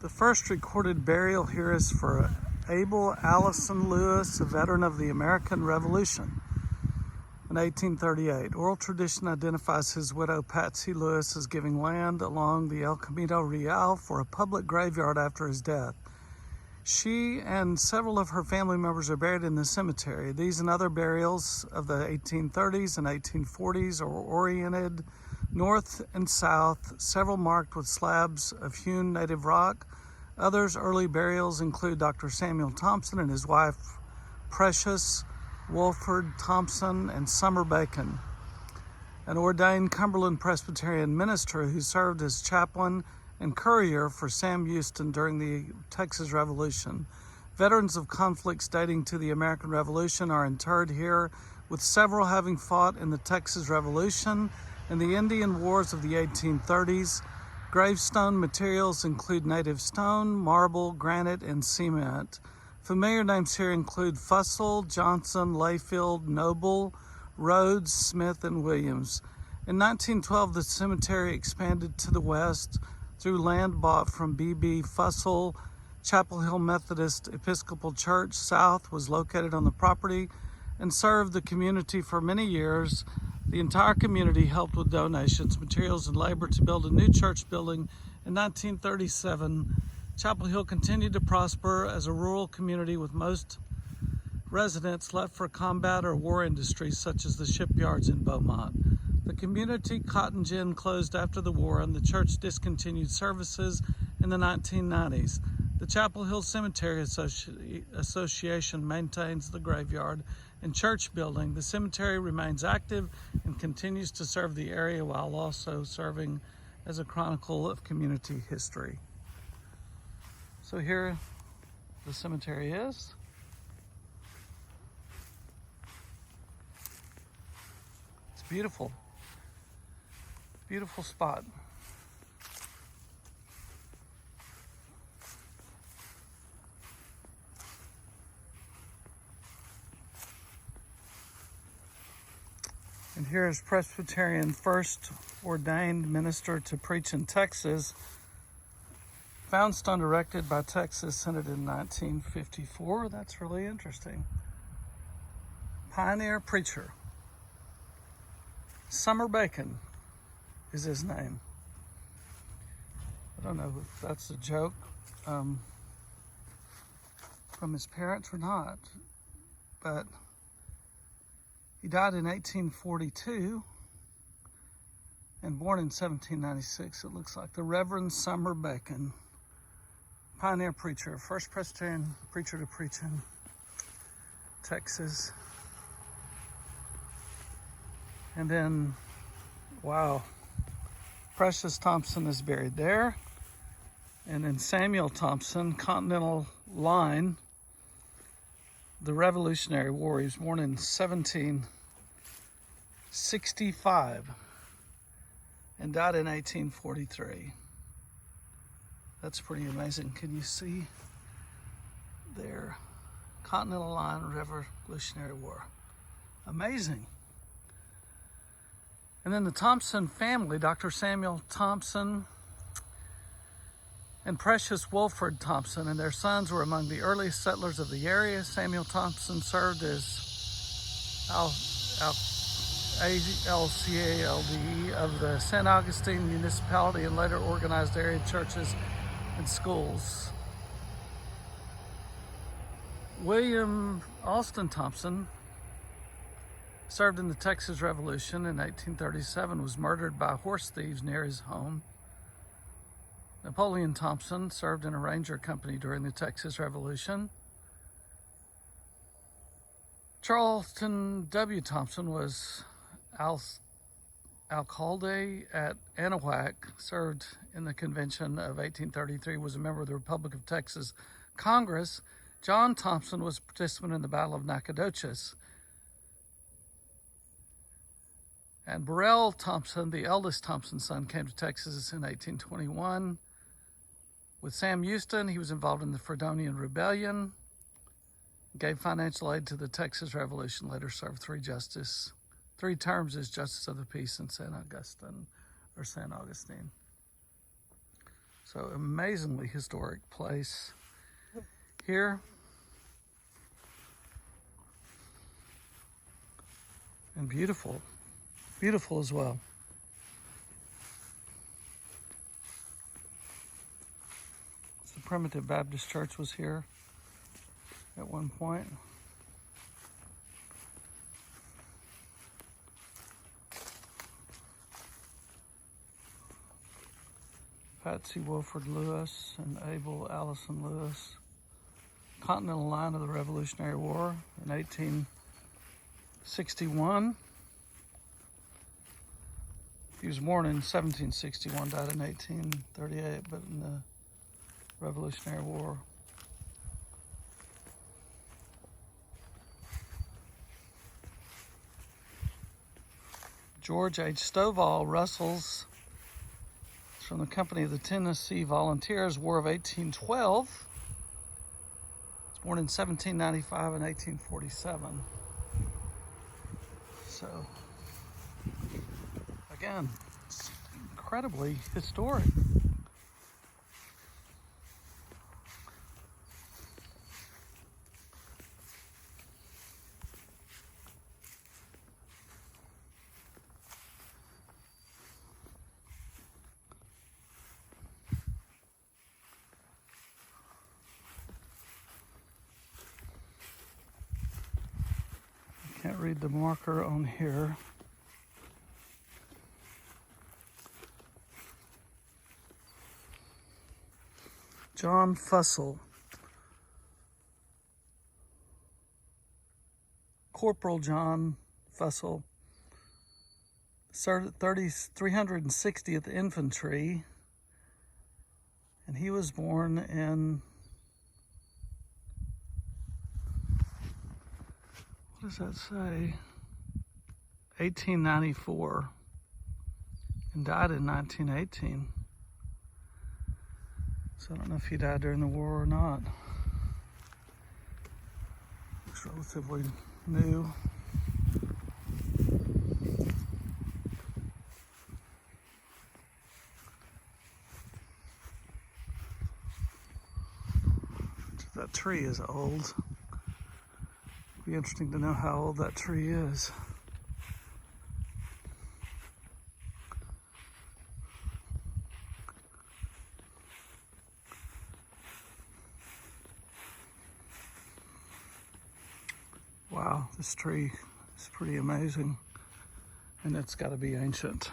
The first recorded burial here is for Abel, Allison Lewis, a veteran of the American Revolution in 1838. Oral tradition identifies his widow, Patsy Lewis, as giving land along the Camino Real for a public graveyard after his death. She and several of her family members are buried in the cemetery. These and other burials of the 1830s and 1840s are oriented north and south, several marked with slabs of hewn native rock. Others early burials include Dr. Samuel Thompson and his wife, Precious Wolford Thompson, and Summer Bacon, an ordained Cumberland Presbyterian minister who served as chaplain and courier for Sam Houston during the Texas Revolution. Veterans of conflicts dating to the American Revolution are interred here, with several having fought in the Texas Revolution and the Indian Wars of the 1830s. Gravestone materials include native stone, marble, granite, and cement. Familiar names here include Fussell, Johnson, Layfield, Noble, Rhodes, Smith, and Williams. In 1912, the cemetery expanded to the west through land bought from B.B. Fussell. Chapel Hill Methodist Episcopal Church South was located on the property and served the community for many years. The entire community helped with donations, materials, and labor to build a new church building in 1937. Chapel Hill continued to prosper as a rural community, with most residents left for combat or war industries such as the shipyards in Beaumont. The community cotton gin closed after the war, and the church discontinued services in the 1990s. The Chapel Hill Cemetery Association maintains the graveyard and church building. The cemetery remains active and continues to serve the area while also serving as a chronicle of community history. So here the cemetery is. It's beautiful. Beautiful spot. And here is Presbyterian first ordained minister to preach in Texas. Found stone erected by Texas Synod in 1954. That's really interesting. Pioneer preacher. Summer Bacon is his name. I don't know if that's a joke from his parents or not, but he died in 1842 and born in 1796, it looks like. The Reverend Summer Bacon, pioneer preacher, first Presbyterian preacher to preach in Texas. And then, wow, Precious Thompson is buried there. And then Samuel Thompson, Continental Line, the Revolutionary War. He was born in 1765 and died in 1843. That's pretty amazing. Can you see there? Continental Line, Revolutionary War. Amazing. And then the Thompson family, Dr. Samuel Thompson and Precious Wolford Thompson and their sons were among the earliest settlers of the area. Samuel Thompson served as ALCALD of the San Augustine municipality and later organized area churches and schools. William Alston Thompson served in the Texas Revolution in 1837, was murdered by horse thieves near his home. Napoleon Thompson served in a ranger company during the Texas Revolution. Charlton W. Thompson was alcalde at Anahuac, served in the Convention of 1833, was a member of the Republic of Texas Congress. John Thompson was a participant in the Battle of Nacogdoches. And Burrell Thompson, the eldest Thompson son, came to Texas in 1821. With Sam Houston, he was involved in the Fredonian Rebellion, gave financial aid to the Texas Revolution, later served three terms as Justice of the Peace in San Augustine. So amazingly historic place here. And beautiful, beautiful as well. The primitive Baptist church was here at one point. Patsy Wilford Lewis and Abel Allison Lewis. Continental line of the Revolutionary War in 1861. He was born in 1761, died in 1838, but in the Revolutionary War. George H. Stovall Russell's from the company of the Tennessee Volunteers, War of 1812. He was born in 1795 and 1847. So, again, it's incredibly historic. Can't read the marker on here. John Fussell. Corporal John Fussell. 360th Infantry. And he was born in, what does that say? 1894 and died in 1918. So I don't know if he died during the war or not. Looks relatively new. That tree is old. Be interesting to know how old that tree is. Wow, this tree is pretty amazing, and it's got to be ancient.